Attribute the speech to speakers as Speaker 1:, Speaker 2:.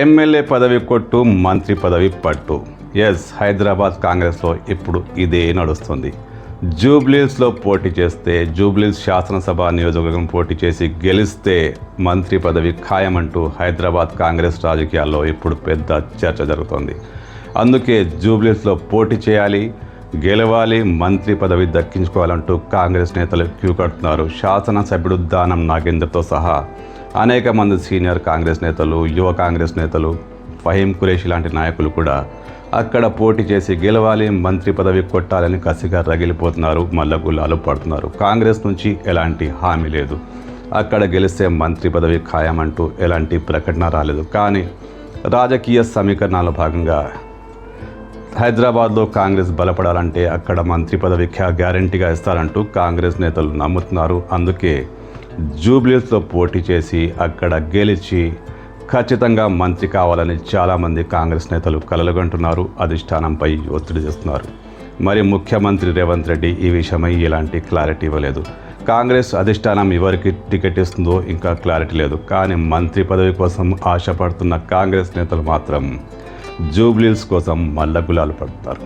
Speaker 1: MLA పదవి కొట్టు, మంత్రి పదవి పట్టు. హైదరాబాద్ కాంగ్రెస్లో ఇప్పుడు ఇదే నడుస్తుంది. జూబ్లీహిల్స్లో పోటీ చేస్తే, జూబ్లీహిల్స్ శాసనసభ నియోజకవర్గం పోటీ చేసి గెలిస్తే మంత్రి పదవి ఖాయమంటూ హైదరాబాద్ కాంగ్రెస్ రాజకీయాల్లో ఇప్పుడు పెద్ద చర్చ జరుగుతోంది. అందుకే జూబ్లీహిల్స్లో పోటీ చేయాలి, గెలవాలి, మంత్రి పదవి దక్కించుకోవాలంటూ కాంగ్రెస్ నేతలు క్యూ కడుతున్నారు. శాసనసభ్యుడు దానం నాగేందర్తో సహా అనేక మంది సీనియర్ కాంగ్రెస్ నేతలు, యువ కాంగ్రెస్ నేతలు, ఫహీం ఖురేషి లాంటి నాయకులు కూడా అక్కడ పోటీ చేసి గెలవాలి, మంత్రి పదవి కొట్టాలని కసిగా రగిలిపోతున్నారు, మల్లగుల్లాలు పడుతున్నారు. కాంగ్రెస్ నుంచి ఎలాంటి హామీ లేదు, అక్కడ గెలిస్తే మంత్రి పదవి ఖాయమంటూ ఎలాంటి ప్రకటన రాలేదు. కానీ రాజకీయ సమీకరణాల భాగంగా హైదరాబాద్లో కాంగ్రెస్ బలపడాలంటే అక్కడ మంత్రి పదవి గ్యారంటీగా ఇస్తారంటూ కాంగ్రెస్ నేతలు నమ్ముతున్నారు. అందుకే జూబ్లీహిల్స్లో పోటీ చేసి అక్కడ గెలిచి ఖచ్చితంగా మంత్రి కావాలని చాలామంది కాంగ్రెస్ నేతలు కలలుగంటున్నారు, అధిష్టానంపై ఒత్తిడి చేస్తున్నారు. మరి ముఖ్యమంత్రి రేవంత్ రెడ్డి ఈ విషయమై ఎలాంటి క్లారిటీ ఇవ్వలేదు. కాంగ్రెస్ అధిష్టానం ఎవరికి టికెట్ ఇస్తుందో ఇంకా క్లారిటీ లేదు. కానీ మంత్రి పదవి కోసం ఆశపడుతున్న కాంగ్రెస్ నేతలు మాత్రం జూబ్లీహిల్స్ కోసం మల్లగులాలు పడుతున్నారు.